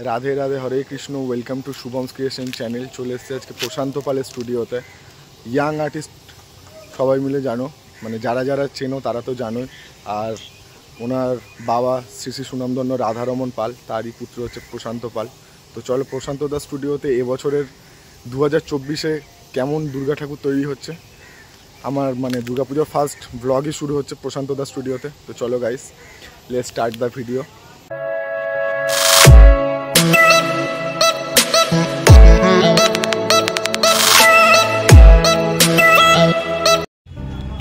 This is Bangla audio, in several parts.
Radhe Radhe, Hare Krishna. Welcome to Shubham's creation channel. চলে এসেছে আজকে প্রশান্ত পালের স্টুডিওতে। ইয়াং আর্টিস্ট সবাই মিলে জানো, মানে যারা যারা চেনো তারা তো জানোই। আর ওনার বাবা শ্রী শ্রী সুনামধন্য রাধারমন পাল, তারই পুত্র হচ্ছে প্রশান্ত পাল। তো চলো প্রশান্ত দা স্টুডিওতে এবছরের 2024-এ কেমন দুর্গা ঠাকুর তৈরি হচ্ছে, আমার মানে দুর্গাপুজোর ফার্স্ট ব্লগই শুরু হচ্ছে প্রশান্ত দা স্টুডিওতে। তো চলো guys, let's start the video.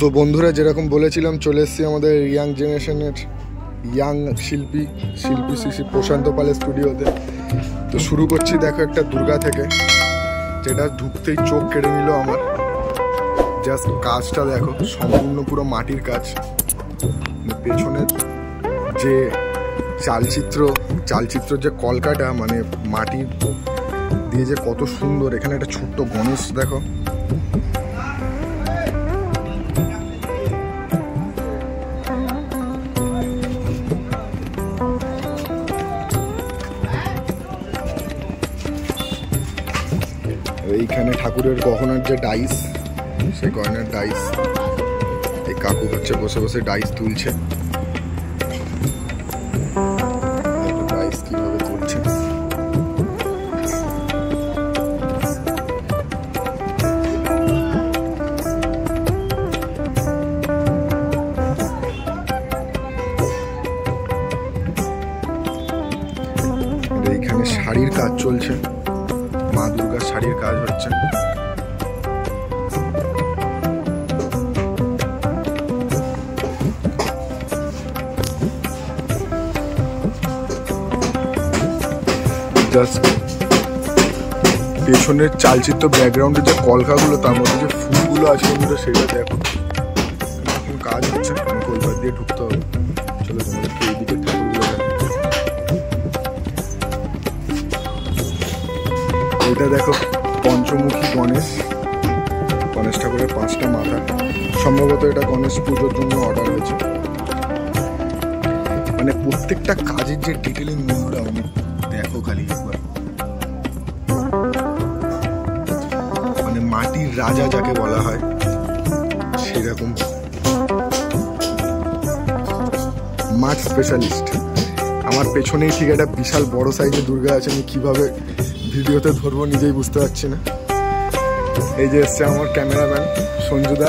তো বন্ধুরা, যেরকম বলেছিলাম চলে এসেছি আমাদের ইয়াং জেনারেশনের ইয়াং শিল্পী শ্রী শ্রী প্রশান্ত পালের স্টুডিওতে। তো শুরু করছি দেখো একটা দুর্গা থেকে, যেটা ঢুকতেই চোখ কেড়ে নিল আমার। জাস্ট কাজটা দেখো, সম্পূর্ণ পুরো মাটির কাজ। পেছনের যে চালচিত্র যে কলকাটা, মানে মাটির দিয়ে যে কত সুন্দর। এখানে একটা ছোট্ট গণেশ দেখো, এইখানে ঠাকুরের গহনার যে ডাইস, সেই গহনার ডাইস এই কাকু হচ্ছে বসে বসে ডাইস তুলছে। ডাইস কিভাবে তুলছে, এইখানে শাড়ির কাজ চলছে, মা দুর্গার শাড়ির কাজ হচ্ছে। পেছনের চালচিত্র ব্যাকগ্রাউন্ডে যে কলকাগুলো, তার মধ্যে যে ফুলগুলো আছে বন্ধুরা, সেটা দেখো কাজ হচ্ছে। কলকা দিয়ে ঢুকতে হবে। চলো তোমাদেরকে এইদিকে ঠাকুরগুলো দেখো। এটা দেখো পঞ্চমুখী গণেশ ঠাকুরের 5টা মাথা। সম্ভবত এটা গণেশ পুজোর জন্য অর্ডার হয়েছে। মানে প্রত্যেকটা কাজের যে ডিটেলিং বন্ধুরা, আমি দেখো খালি একবার। মানে মাটির রাজা যাকে বলা হয় সেরকম মাছ স্পেশালিস্ট। আমার পেছনেই ঠিক একটা বিশাল বড় সাইজের দুর্গা আছে, আমি কিভাবে ভিডিওতে ধরবো নিজেই বুঝতে পারছি না। এই যে এসছে আমার ক্যামেরাম্যান সঞ্জুদা।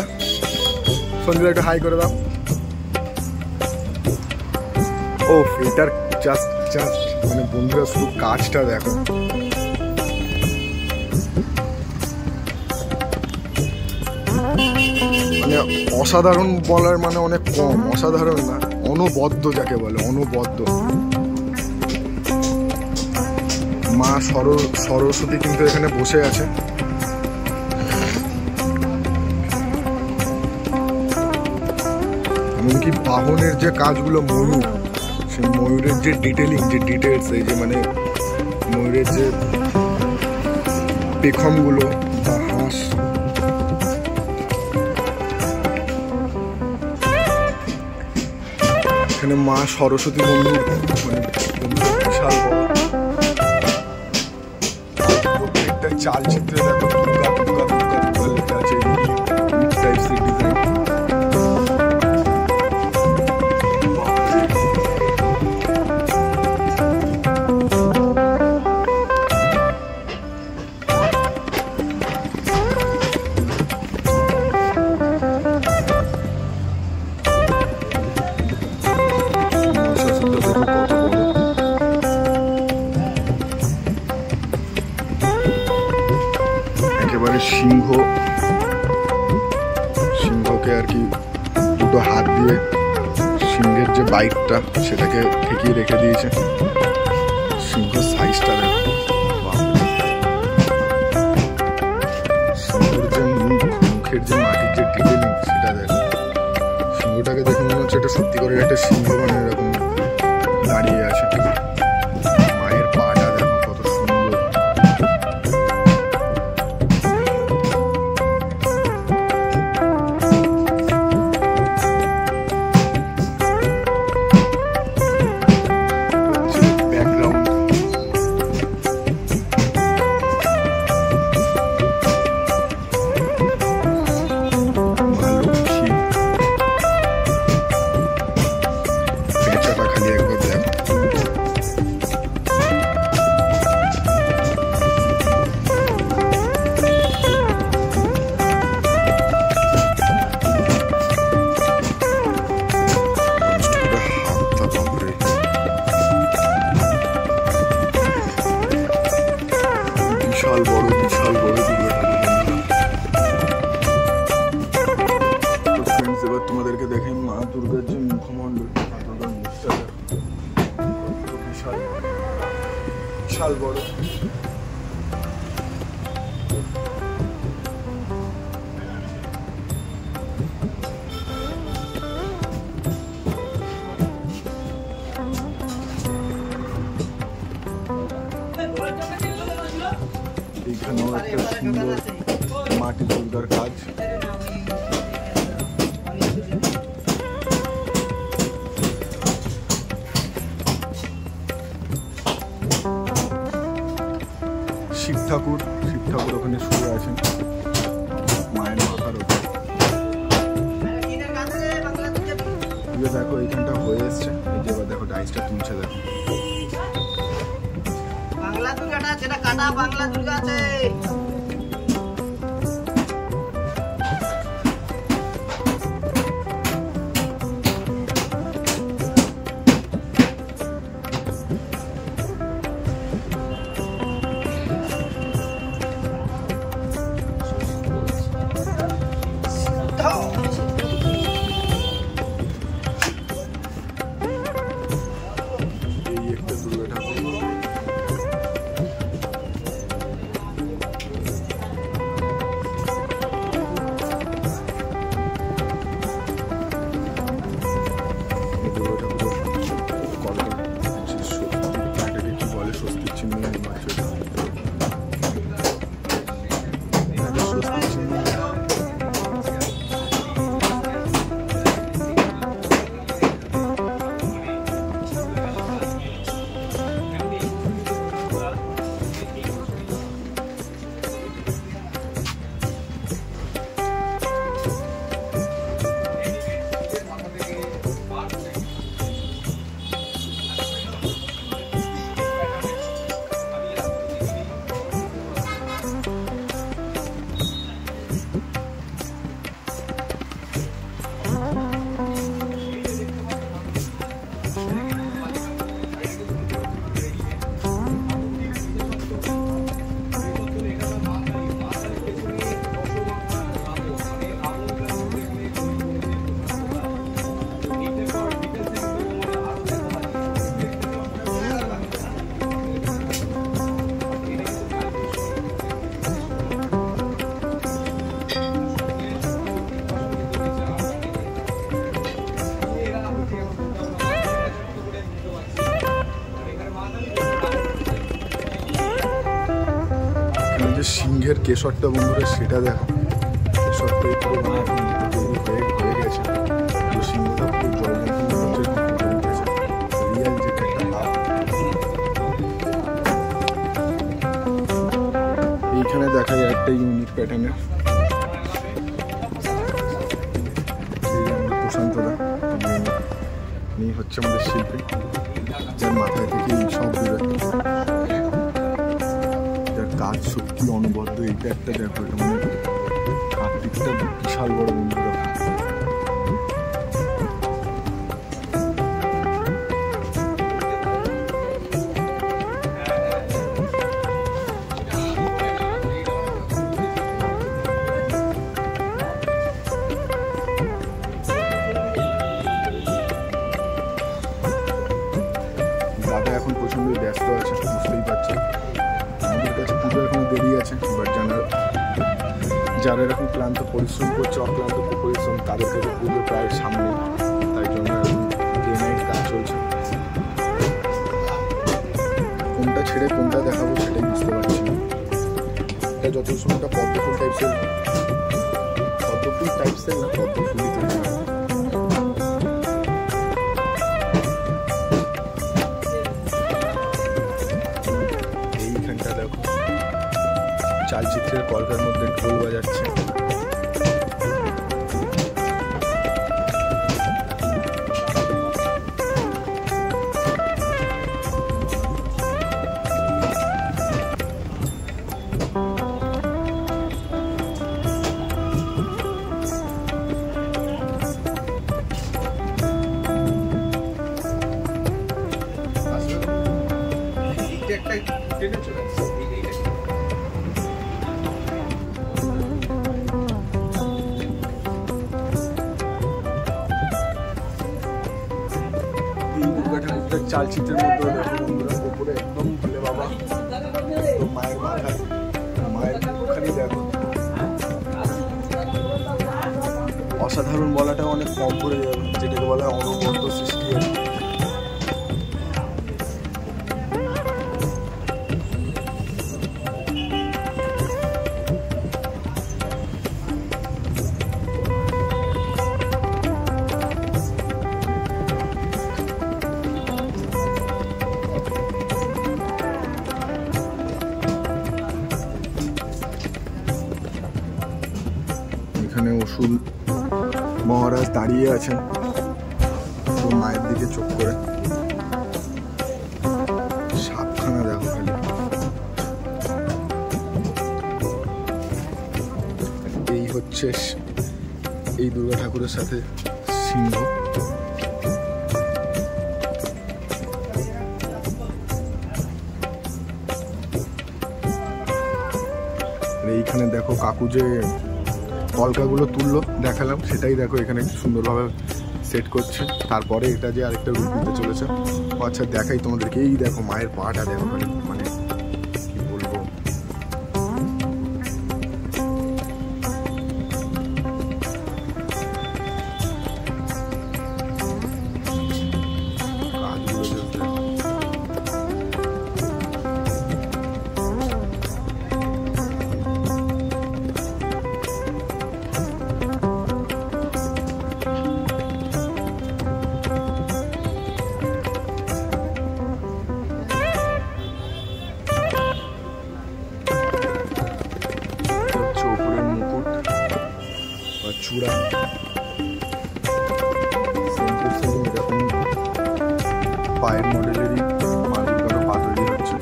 সঞ্জুদা একটু হাই করে দাও। ও এটার জাস্ট মানে বন্ধুরা শুধু কাজটা দেখো। মানে অসাধারণ বলার মানে অনেক কম, অসাধারণ না, অনবদ্য যাকে বলে, অনবদ্য। মা সরস্বতী কিন্তু এখানে বসে আছে। এমনকি বাহনের যে কাজগুলো, ময়ূর, সেই ময়ূরের যে ডিটেলিং, যে ডিটেলস, এই যে মানে ময়ূরের যে পেখমগুলো বা হাঁস, এখানে মা সরস্বতী মন্দির, মানে বিশাল বড়। প্রত্যেকটা চালচিত্রে দেখো দুর্গা লেখা আছে, টাইপসের ডিজাইন। একেবারে সিংহকে আর কি দুটো হাত দিয়ে সিংহের যে বাইকটা সেটাকে ঠেকিয়ে রেখে দিয়েছে। সিংহ সাইজটা দেখো, সিংহের যে মুখের যে মাটির যে ডিটেলিং সেটা দেখো। সিংহটাকে দেখে মনে হচ্ছে এটা সত্যি করে একটা সিংহ, মানে এরকম দাঁড়িয়ে আছে। মায়ের পাটা দেখো কত সুন্দর। বিশাল বড়। এইখানেও একটা সুন্দর মাটি দুর্গার কাজ। শিব ঠাকুর ওখানে শুয়ে আছেন মায়ের মাথার উপর। দেখো এইখানটা হয়ে এসছে, এই যে এবার দেখো ডাইসটা তুলছে। দেখো বাংলা দুর্গাটা যেটা কাটা বাংলা দুর্গা আছে। এই একটা দুর্গা ঠাকুর। স্বস্তির চিহ্ন সিংহের কেশরটা বন্ধুরা সেটা দেখো, কেশরটা একটু হয়ে গেছে। তো সিংহটা খুব জল রিয়েল যেটা একটা ভাব। এইখানে দেখা যায় একটা ইউনিক প্যাটার্নের। প্রশান্তদা ইনি হচ্ছে আমাদের শিল্পী, যার মাথায় থেকে এই সব দেবে, কাজ সত্যি অনবদ্য। এইটা একটা দেখো, এটা মানে কার্তিকটা বিশাল বড় বন্ধুরা। দাদা এখন প্রচন্ড ব্যস্ত আছে, বুঝতেই পারছে। আমাদের কাছে পুজো এখন দেরি আছে, বাট যারা এরকম ক্লান্ত পরিশ্রম করছে, অক্লান্ত পরিশ্রম, তাদের কাছে পুজো প্রায় সামনে, তাই জন্য ডে নাইট কাজ চলছে। কোনটা ছেড়ে কোনটা দেখাবো সেটাই বুঝতে পারছি না। এটা যত সময়টা পদ্মফুল টাইপসের না, পদ্মফুলই তৈরি। এইখানটা দেখো চালচিত্রের কলকার মধ্যে ঢোল বাজাচ্ছে। চালচিত্রের মধ্যে দেখো বন্ধুরা, উপরে একদম ভোলে বাবা। অসাধারণ বলাটা অনেক কম পড়ে যাবে, যেটাকে বলা হয় অনবদ্য সৃষ্টি আর কি। এখানে অসুর মহারাজ দাঁড়িয়ে আছেন তো মায়ের দিকে চোখ করে, সাপখানা দেখো খালি। এই হচ্ছে এই দুর্গা ঠাকুরের সাথে সিংহ। এইখানে দেখো কাকু যে কলকাগুলো তুললো দেখালাম, সেটাই দেখো এখানে সুন্দরভাবে সেট করছে। তারপরে এটা যে আরেকটা রূপ দিতে চলেছে। আচ্ছা দেখাই তোমাদেরকে, এই দেখো মায়ের পাটা দেখো, মানে কি বলবো, কাজগুলো just দেখো। চূড়া এরকম পায়ের মডেলেরই মালগুলো পা তৈরি হচ্ছে।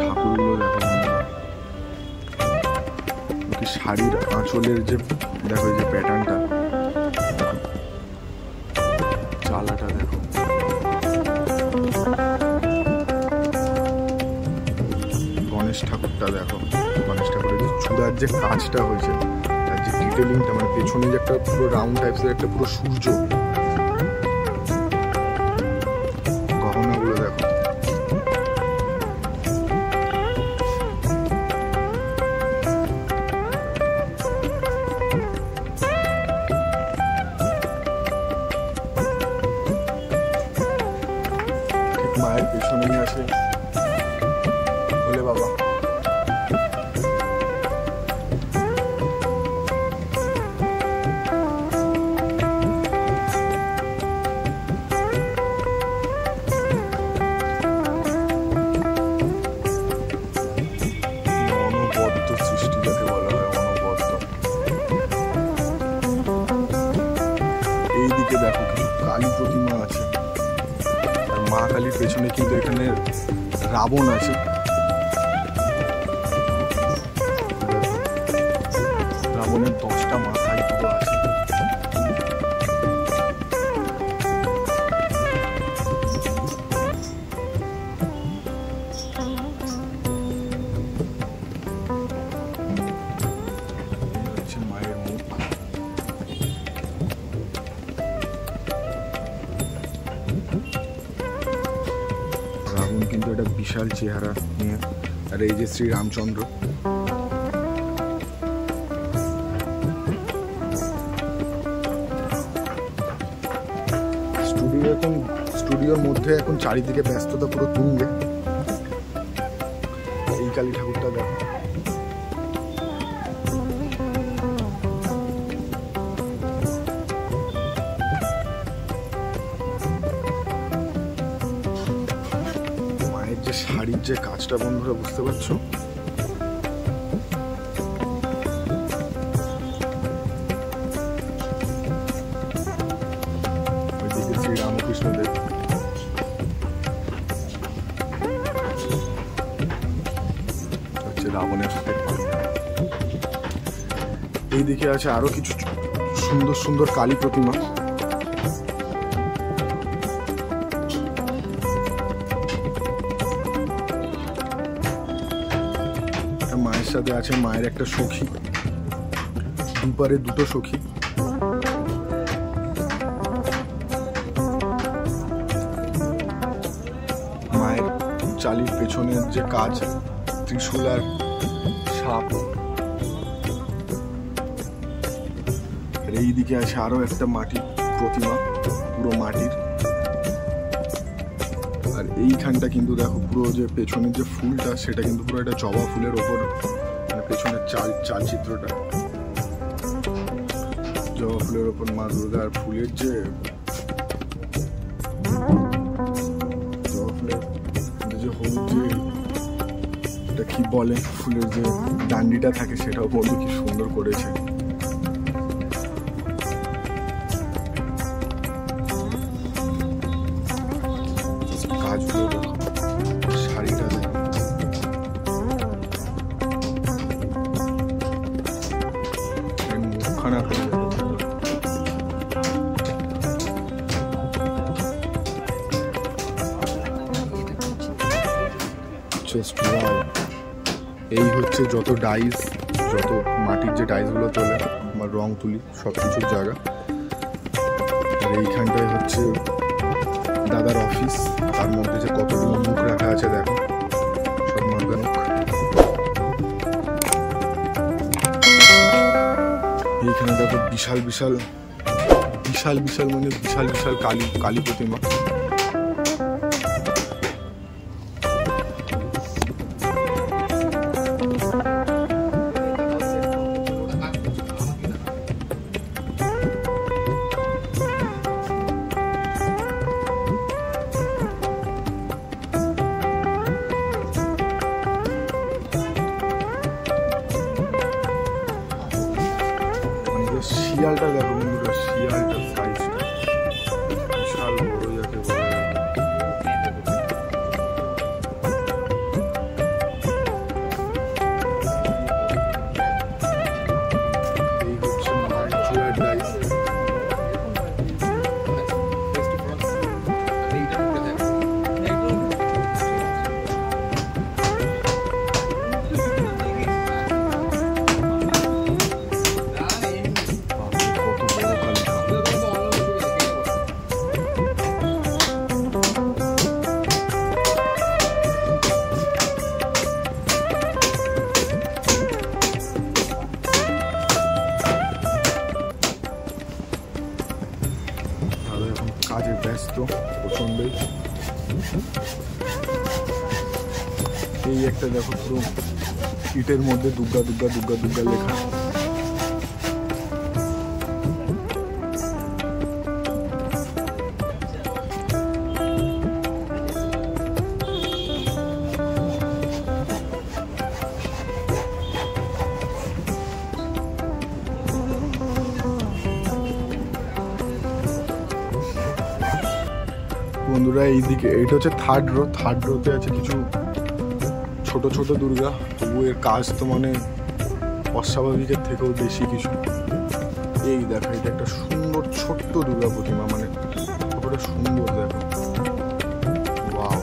ঠাকুরগুলো দেখো, শাড়ির আঁচলের যে দেখো যে প্যাটার্নটা, চালাটা দেখো, গণেশ ঠাকুরটা দেখো, গণেশ ঠাকুরের যে চূড়ার যে কাজটা হয়েছে, তার যে ডিটেলিংটা, মানে পেছনে যে একটা পুরো রাউন্ড টাইপসের একটা পুরো সূর্য, গহনাগুলো দেখো। ঠিক মায়ের পেছনেই আছে ভোলে বাবা। অনবদ্য সৃষ্টি যাকে বলা হয়, অনবদ্য। এইদিকে দেখো কিছু কালী প্রতিমা আছে, আর মা কালীর পেছনে কিন্তু এখানে রাবণ আছে। রাবণের 10টা মাথায় পুরো আছে। মায়ের মুখ, রাবণ কিন্তু একটা বিশাল চেহারা নিয়ে, আর এই যে শ্রী রামচন্দ্র। স্টুডিওর মধ্যে এখন চারিদিকে ব্যস্ততা পুরো তুঙ্গে। এই কালী ঠাকুরটা দেখো, মায়ের যে শাড়ির যে কাজটা বন্ধুরা বুঝতে পারছো, ওইদিকে শ্রী রামকৃষ্ণদেব, রাবণের সাথে। এইদিকে আছে আরো কিছু সুন্দর সুন্দর কালী প্রতিমা। মায়ের সাথে আছে মায়ের একটা সখী, দুপারে দুটো সখী। মায়ের চালির পেছনের যে কাজ, ত্রিশূল আর ধাপ। আর এইদিকে আছে আরো একটা মাটির প্রতিমা, পুরো মাটির। আর এইখানটা কিন্তু দেখো পুরো যে পেছনের যে ফুলটা সেটা কিন্তু পুরো একটা জবা ফুলের ওপর, মানে পেছনের চালচিত্রটা জবা ফুলের ওপর মা দুর্গার ফুলের যে জবা ফুলের যে হলুদ যে এটা কি বলে ফুলের যে ডান্ডিটা থাকে সেটাও বন্ধু কি সুন্দর করেছে। কাজগুলো শাড়িটা মুখখানা করে এই হচ্ছে যত ডাইস, যত মাটির যে ডাইসগুলো তোলে আমার রং তুলি সব কিছুর জায়গা। আর এইখানটায় হচ্ছে দাদার অফিস, তার মধ্যে যে কতগুলো মুখ রাখা আছে দেখো, সব মার্গানুক। এইখানে দেখো বিশাল বিশাল বিশাল বিশাল মানে বিশাল বিশাল কালী প্রতিমা। শিয়ালটা দেখো বন্ধুরা, শিয়ালটার সাইজটা বিশাল বড় যাকে বলে। এই হচ্ছে মায়ের চুয়ার ডাইস। কাজে ব্যস্ত প্রচন্ডই। এই একটা দেখো পুরো ইটের মধ্যে দুর্গা দুর্গা দুর্গা দুর্গা লেখা। বন্ধুরা এইদিকে এইটা হচ্ছে থার্ড রোতে আছে কিছু ছোট ছোট দুর্গা, তবু এর কাজ তো মানে অস্বাভাবিকের থেকেও বেশি কিছু। এই দেখো এটা একটা সুন্দর ছোট্ট দুর্গা প্রতিমা, মানে কতটা সুন্দর দেখো, ওয়াও।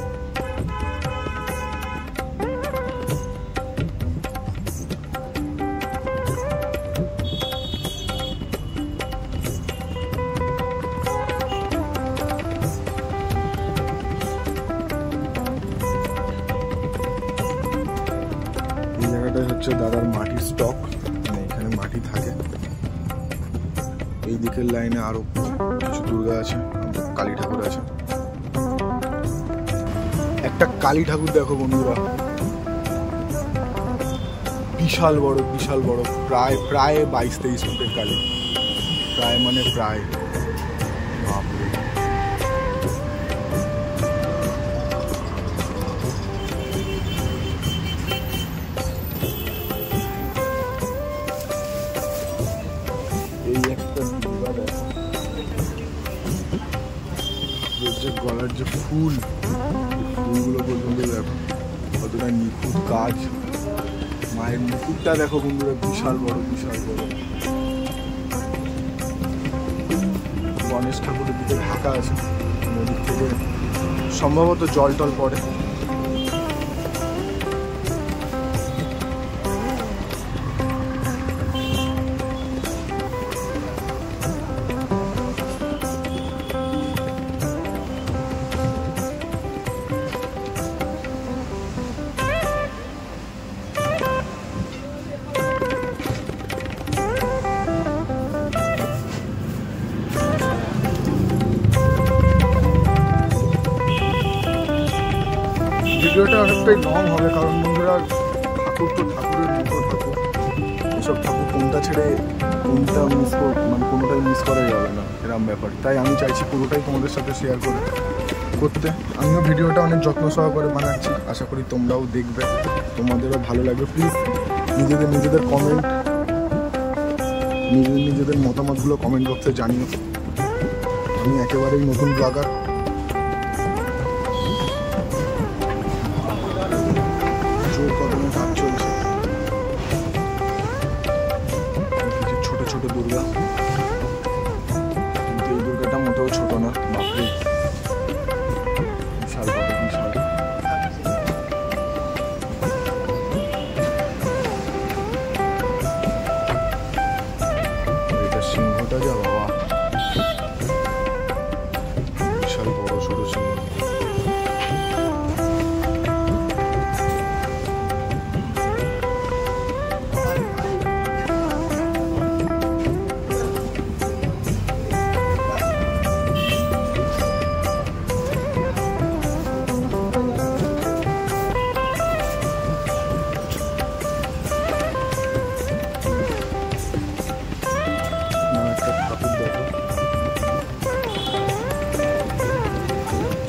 হচ্ছে দাদার মাটির স্টক, মানে এখানে মাটি থাকে। এই দিকের লাইনে আরো কিছু দুর্গা আছে, কালী ঠাকুর আছে। একটা কালী ঠাকুর দেখো বন্ধুরা, বিশাল বড় বিশাল বড়, প্রায় 22-23 ফুটের কালী, প্রায় মানে প্রায়। গলার যে ফুলগুলো পর্যন্ত দেখো কতটা নিখুঁত কাজ। মায়ের মুকুটটা দেখো বন্ধুরা, বিশাল বড় বিশাল বড়। গণেশ ঠাকুরের দিকে ঢাকা আছে, নদীর থেকে সম্ভবত জল টল পড়ে। অনেকটাই লং হবে, কারণ বন্ধুরা ঠাকুর তো ঠাকুরের মতো ঠাকুর, এসব ঠাকুর কোনটা ছেড়ে কোনটা মানে কোনোটাই মিস করা যাবে না, এরকম ব্যাপার। তাই আমি চাইছি পুরোটাই তোমাদের সাথে শেয়ার করতে। আমিও ভিডিওটা অনেক যত্ন সহকারে বানাচ্ছি, আশা করি তোমরাও দেখবে, তোমাদেরও ভালো লাগবে। প্লিজ নিজেদের কমেন্ট, নিজেদের মতামতগুলো কমেন্ট বক্সে জানিও। আমি একেবারেই নতুন ব্লগার, জোর কদমে কাজ চলছে। ছোট ছোট দুর্গা, কিন্তু এই দুর্গাটা মোটেও ছোট না, বাপরে বিশাল বড়, বিশাল। এটা সিংহটা যা বাবা, বিশাল বড় সড়ো সিংহ।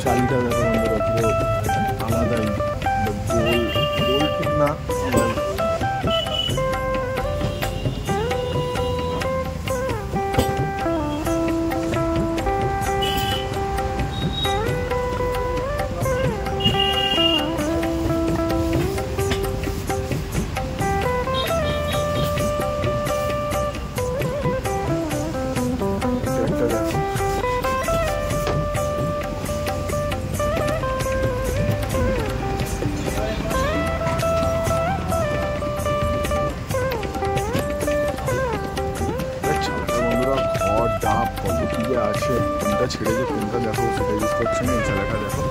চালটা দেখো বন্ধুরা, পুরো আলাদাই, গোল গোল ঠিক না, একটা দেখো। ডাব কত কি যে আছে, কোনটা ছেড়ে যে কোনটা দেখো সেটাই বুঝতে পারছি না। এই ছেলেটা দেখো,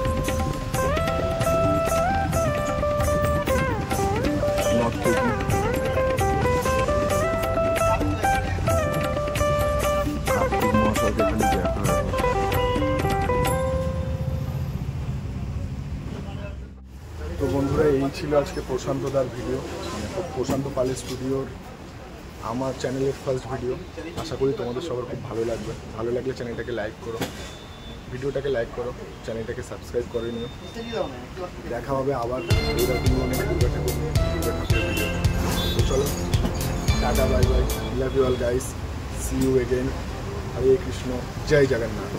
কার্তিক মহাশয়কে খালি দেখা। তো বন্ধুরা, এই ছিল আজকে প্রশান্তদার ভিডিও, মানে প্রশান্ত পালের স্টুডিওর আমার চ্যানেলের ফার্স্ট ভিডিও। আশা করি তোমাদের সবার খুব ভালো লাগবে। ভালো লাগলে চ্যানেলটাকে লাইক করো, ভিডিওটাকে লাইক করো, চ্যানেলটাকে সাবস্ক্রাইব করে নিও। দেখা হবে আবার এইরকম অনেক দুর্গা ঠাকুরের ভিডিও। তো চলো, tata, bye bye, love you all guys, see you again. Hare Krishna, জয় জগন্নাথ।